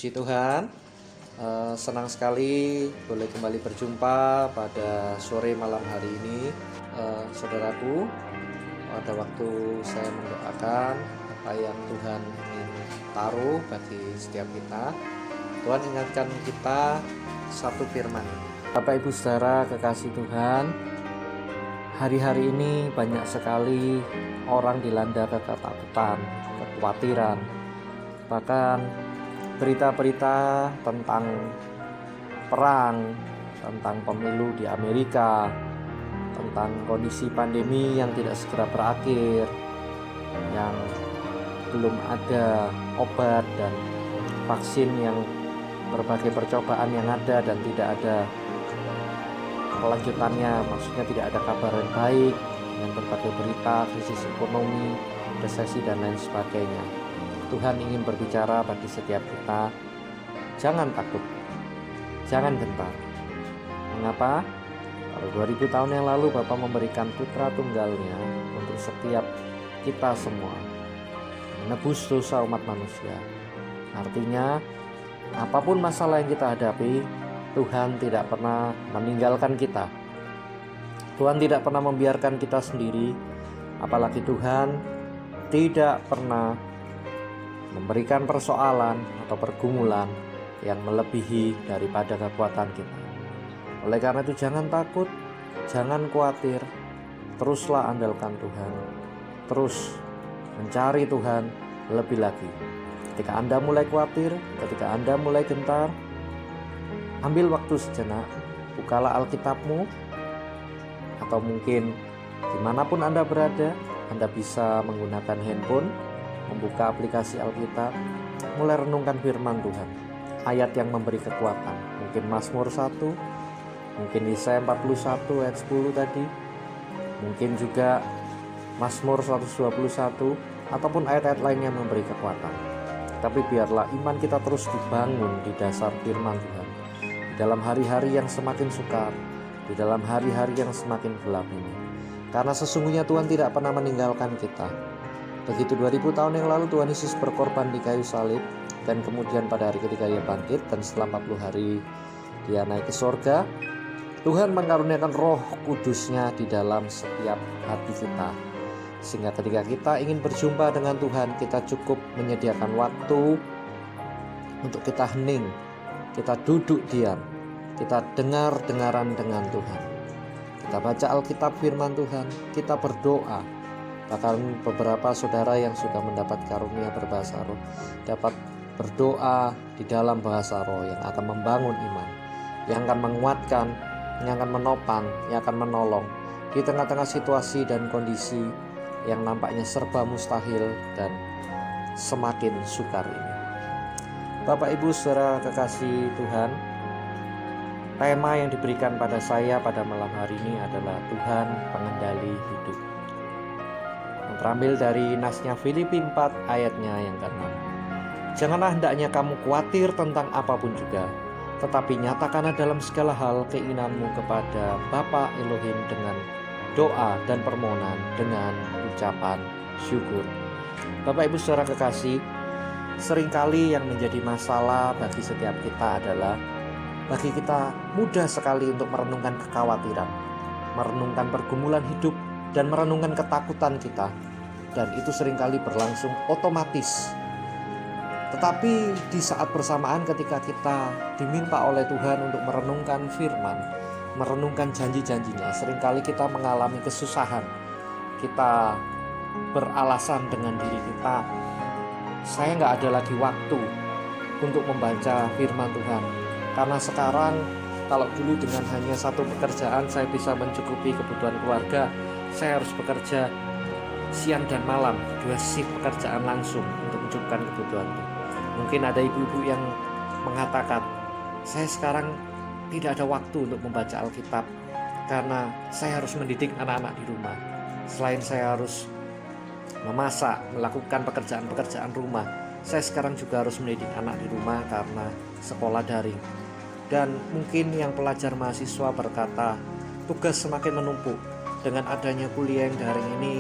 Puji Tuhan, senang sekali boleh kembali berjumpa pada sore malam hari ini. Saudaraku, pada waktu saya mendoakan apa yang Tuhan ingin taruh bagi setiap kita, Tuhan ingatkan kita satu firman. Bapak Ibu Saudara kekasih Tuhan, hari-hari ini banyak sekali orang dilanda ketakutan, kekhawatiran, bahkan berita-berita tentang perang, tentang pemilu di Amerika, tentang kondisi pandemi yang tidak segera berakhir, yang belum ada obat dan vaksin, yang berbagai percobaan yang ada dan tidak ada kelanjutannya, maksudnya tidak ada kabar yang baik, dengan berbagai berita, krisis ekonomi, resesi dan lain sebagainya. Tuhan ingin berbicara bagi setiap kita, jangan takut, jangan gentar. Mengapa? Kalau 2000 tahun yang lalu Bapa memberikan putra tunggalnya untuk setiap kita semua, menebus dosa umat manusia. Artinya, apapun masalah yang kita hadapi, Tuhan tidak pernah meninggalkan kita. Tuhan tidak pernah membiarkan kita sendiri, apalagi Tuhan tidak pernah memberikan persoalan atau pergumulan yang melebihi daripada kekuatan kita. Oleh karena itu jangan takut, jangan khawatir, teruslah andalkan Tuhan, terus mencari Tuhan lebih lagi. Ketika Anda mulai khawatir, ketika Anda mulai gentar, ambil waktu sejenak, bukalah Alkitabmu, atau mungkin dimanapun Anda berada, Anda bisa menggunakan handphone, membuka aplikasi Alkitab, mulai renungkan firman Tuhan, ayat yang memberi kekuatan. Mungkin Mazmur 1, mungkin Yesaya 41 ayat 10 tadi, mungkin juga Mazmur 121, ataupun ayat-ayat lainnya memberi kekuatan. Tapi biarlah iman kita terus dibangun di dasar firman Tuhan, di dalam hari-hari yang semakin sukar, di dalam hari-hari yang semakin gelap ini. Karena sesungguhnya Tuhan tidak pernah meninggalkan kita. Begitu 2000 tahun yang lalu Tuhan Yesus berkorban di kayu salib, dan kemudian pada hari ketiga Ia bangkit, dan setelah 40 hari Dia naik ke sorga. Tuhan mengaruniakan Roh Kudus-Nya di dalam setiap hati kita, sehingga ketika kita ingin berjumpa dengan Tuhan, kita cukup menyediakan waktu untuk kita hening, kita duduk diam, kita dengar-dengaran dengan Tuhan, kita baca Alkitab firman Tuhan, kita berdoa. Bahkan beberapa saudara yang sudah mendapat karunia berbahasa roh dapat berdoa di dalam bahasa roh yang akan membangun iman, yang akan menguatkan, yang akan menopang, yang akan menolong di tengah-tengah situasi dan kondisi yang nampaknya serba mustahil dan semakin sukar ini. Bapak Ibu Saudara kekasih Tuhan, tema yang diberikan pada saya pada malam hari ini adalah Tuhan pengendali hidup. Terambil dari nasnya Filipi 4 ayatnya yang ke-6. Janganlah hendaknya kamu khawatir tentang apapun juga, tetapi nyatakanlah dalam segala hal keinginanmu kepada Bapa Elohim dengan doa dan permohonan dengan ucapan syukur. Bapak Ibu Saudara kekasih, seringkali yang menjadi masalah bagi setiap kita adalah bagi kita mudah sekali untuk merenungkan kekhawatiran, merenungkan pergumulan hidup, dan merenungkan ketakutan kita. Dan itu seringkali berlangsung otomatis. Tetapi di saat bersamaan ketika kita diminta oleh Tuhan untuk merenungkan firman, merenungkan janji-janjinya, seringkali kita mengalami kesusahan. Kita beralasan dengan diri kita, saya gak ada lagi waktu untuk membaca firman Tuhan. Karena sekarang, kalau dulu dengan hanya satu pekerjaan saya bisa mencukupi kebutuhan keluarga, saya harus bekerja siang dan malam, 2 shift pekerjaan langsung untuk mencukupkan kebutuhan itu. Mungkin ada ibu-ibu yang mengatakan, saya sekarang tidak ada waktu untuk membaca Alkitab karena saya harus mendidik anak-anak di rumah. Selain saya harus memasak, melakukan pekerjaan-pekerjaan rumah, saya sekarang juga harus mendidik anak di rumah karena sekolah daring. Dan mungkin yang pelajar mahasiswa berkata, tugas semakin menumpuk. Dengan adanya kuliah yang daring ini,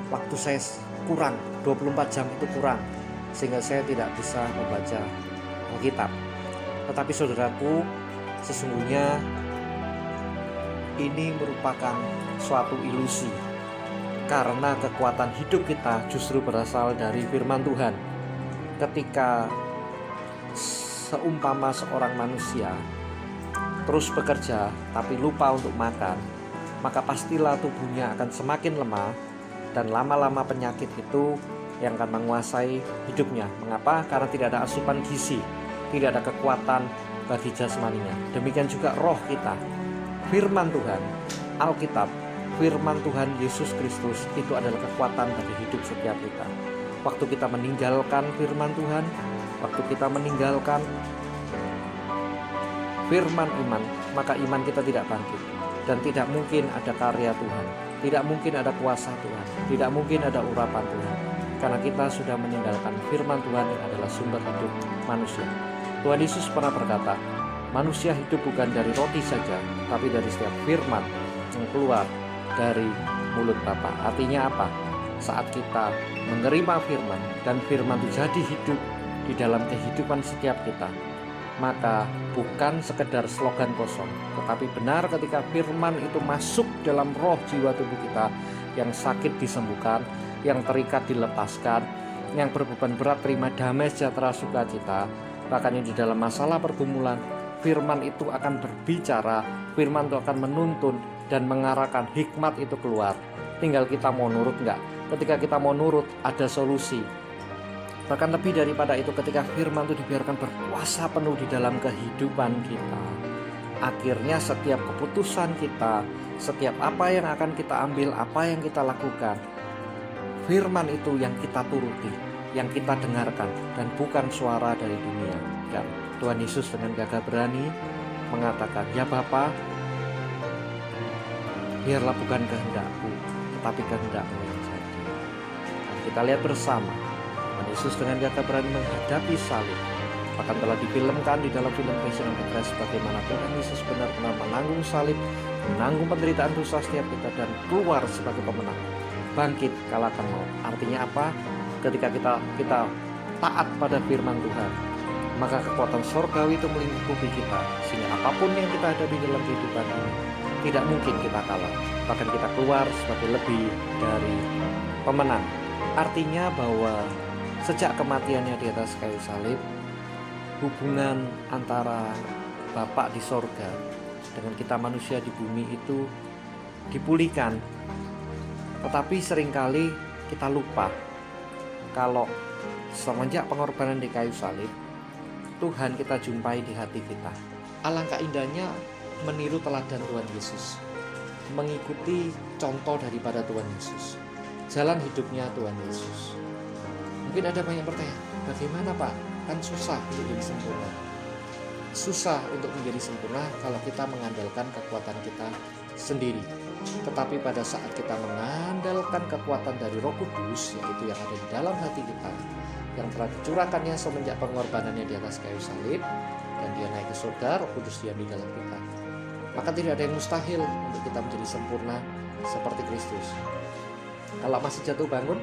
waktu saya kurang, 24 jam itu kurang, sehingga saya tidak bisa membaca Alkitab. Tetapi saudaraku, sesungguhnya ini merupakan suatu ilusi, karena kekuatan hidup kita justru berasal dari firman Tuhan. Ketika seumpama seorang manusia terus bekerja tapi lupa untuk makan, maka pastilah tubuhnya akan semakin lemah, dan lama-lama penyakit itu yang akan menguasai hidupnya. Mengapa? Karena tidak ada asupan gizi, tidak ada kekuatan bagi jasmaninya. Demikian juga roh kita. Firman Tuhan, Alkitab, firman Tuhan Yesus Kristus itu adalah kekuatan bagi hidup setiap kita. Waktu kita meninggalkan firman Tuhan, waktu kita meninggalkan firman iman, maka iman kita tidak bangkit. Dan tidak mungkin ada karya Tuhan, tidak mungkin ada kuasa Tuhan, tidak mungkin ada urapan Tuhan. Karena kita sudah meninggalkan firman Tuhan yang adalah sumber hidup manusia. Tuhan Yesus pernah berkata, manusia hidup bukan dari roti saja, tapi dari setiap firman yang keluar dari mulut Bapa. Artinya apa? Saat kita menerima firman dan firman itu jadi hidup di dalam kehidupan setiap kita, maka bukan sekedar slogan kosong, tetapi benar ketika firman itu masuk dalam roh jiwa tubuh kita, yang sakit disembuhkan, yang terikat dilepaskan, yang berbeban berat terima damai sejahtera sukacita. Bahkan yang di dalam masalah pergumulan, firman itu akan berbicara, firman itu akan menuntun dan mengarahkan hikmat itu keluar. Tinggal kita mau nurut enggak. Ketika kita mau nurut, ada solusi. Bahkan lebih daripada itu, ketika firman itu dibiarkan berkuasa penuh di dalam kehidupan kita, akhirnya setiap keputusan kita, setiap apa yang akan kita ambil, apa yang kita lakukan, firman itu yang kita turuti, yang kita dengarkan, dan bukan suara dari dunia. Dan Tuhan Yesus dengan gagah berani mengatakan, ya Bapa, biarlah bukan kehendakku, tetapi kehendak-Mu yang jadi. Dan kita lihat bersama, Tuhan Yesus dengan gagah berani menghadapi salib. Bahkan telah difilmkan di dalam film Passion of the Christ bagaimana Tuhan Yesus benar-benar menanggung salib, menanggung penderitaan dosa setiap kita, dan keluar sebagai pemenang, bangkit kalahkan maut. Artinya apa? Ketika kita taat pada firman Tuhan, maka kekuatan sorgawi itu melingkupi kita, sehingga apapun yang kita hadapi dalam kehidupan ini tidak mungkin kita kalah, bahkan kita keluar sebagai lebih dari pemenang. Artinya bahwa sejak kematiannya di atas kayu salib, hubungan antara Bapa di sorga dengan kita manusia di bumi itu dipulihkan. Tetapi seringkali kita lupa kalau semenjak pengorbanan di kayu salib, Tuhan kita jumpai di hati kita. Alangkah indahnya meniru teladan Tuhan Yesus, mengikuti contoh daripada Tuhan Yesus, jalan hidupnya Tuhan Yesus. Mungkin ada banyak bertanya, bagaimana Pak? Kan susah untuk menjadi sempurna. Susah untuk menjadi sempurna kalau kita mengandalkan kekuatan kita sendiri. Tetapi pada saat kita mengandalkan kekuatan dari Roh Kudus, yaitu yang ada di dalam hati kita, yang telah dicurahkannya semenjak pengorbanannya di atas kayu salib, dan dia naik ke surga, Roh Kudus diam di dalam kita, maka tidak ada yang mustahil untuk kita menjadi sempurna seperti Kristus. Kalau masih jatuh bangun,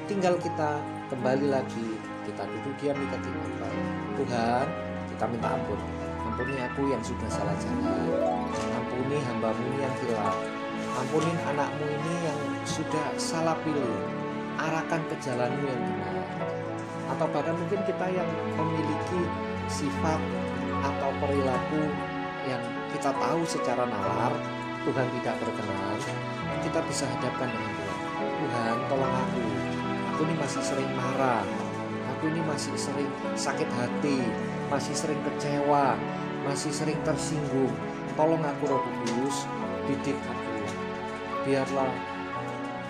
tinggal kita kembali lagi, kita duduk diam di kaki Tuhan. Tuhan, kita minta ampun. Ampuni aku yang sudah salah jalan. Ampuni hamba-Mu ini yang hilaf. Ampunin anak-Mu ini yang sudah salah pilih. Arahkan ke jalan-Mu yang benar. Atau bahkan mungkin kita yang memiliki sifat atau perilaku yang kita tahu secara nalar Tuhan tidak berkenan, kita bisa hadapkan dengan Tuhan. Tuhan, tolong aku ini masih sering marah, aku ini masih sering sakit hati, masih sering kecewa, masih sering tersinggung. Tolong aku Roh Kudus, didik aku, biarlah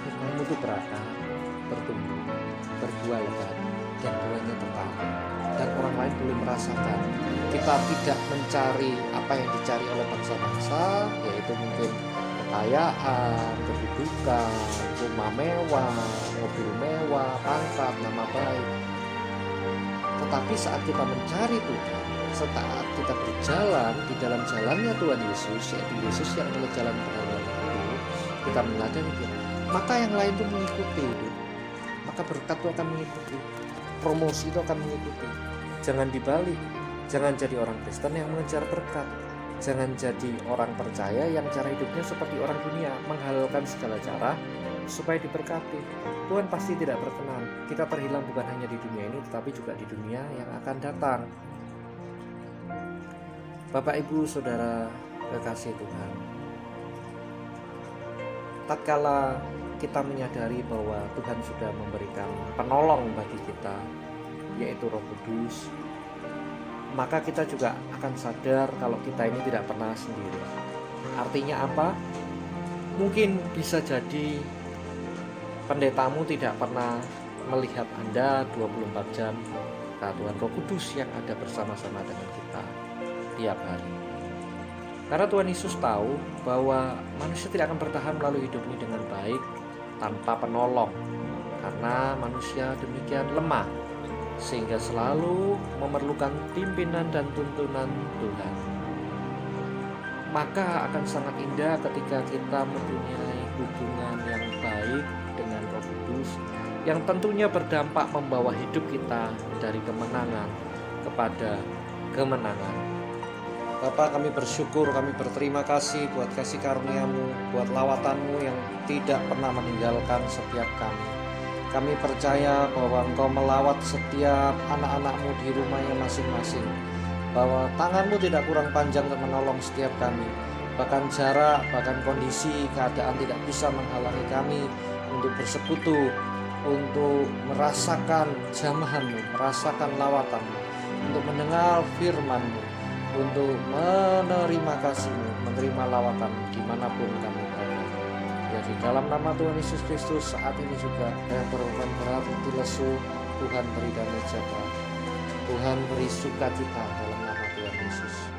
firman-Mu itu berakar, bertumbuh, berbuah lebat, dan buahnya tetap, dan orang lain boleh merasakan. Kita tidak mencari apa yang dicari oleh bangsa-bangsa, yaitu mungkin kekayaan, kedudukan, rumah mewah, mobil mewah, pangkat, nama baik. Tetapi saat kita mencari Tuhan, saat kita berjalan di dalam jalannya Tuhan Yesus, yaitu Yesus yang adalah jalan kebenaran itu, kita meneladani Dia, maka yang lain itu mengikuti. Maka berkat itu akan mengikuti, promosi itu akan mengikuti, Jangan dibalik, jangan jadi orang Kristen yang mengejar berkat. Jangan jadi orang percaya yang cara hidupnya seperti orang dunia, menghalalkan segala cara supaya diberkati. Tuhan pasti tidak berkenan kita terhilang bukan hanya di dunia ini, tetapi juga di dunia yang akan datang. Bapak, Ibu, Saudara kekasih Tuhan, tatkala kita menyadari bahwa Tuhan sudah memberikan penolong bagi kita, yaitu Roh Kudus, maka kita juga akan sadar kalau kita ini tidak pernah sendiri. Artinya apa? Mungkin bisa jadi pendetamu tidak pernah melihat Anda 24 jam, Tuhan Roh Kudus yang ada bersama-sama dengan kita tiap hari. Karena Tuhan Yesus tahu bahwa manusia tidak akan bertahan melalui hidup ini dengan baik tanpa penolong, karena manusia demikian lemah, sehingga selalu memerlukan pimpinan dan tuntunan Tuhan. Maka akan sangat indah ketika kita mempunyai hubungan yang baik dengan Roh Kudus, yang tentunya berdampak membawa hidup kita dari kemenangan kepada kemenangan. Bapa, kami bersyukur, kami berterima kasih buat kasih karunia-Mu, buat lawatan-Mu yang tidak pernah meninggalkan setiap kami. Kami percaya bahwa Engkau melawat setiap anak-anak-Mu di rumahnya masing-masing, bahwa tangan-Mu tidak kurang panjang untuk menolong setiap kami. Bahkan jarak, bahkan kondisi, keadaan tidak bisa menghalangi kami untuk bersekutu, untuk merasakan jamahan-Mu, merasakan lawatan-Mu, untuk mendengar firman-Mu, untuk menerima kasih-Mu, menerima lawatan dimanapun kami berada. Ya, di dalam nama Tuhan Yesus Kristus saat ini juga yang berbeban berat, letih lesu, Tuhan beri damai sejahtera, Tuhan beri sukacita dalam nama Tuhan Yesus.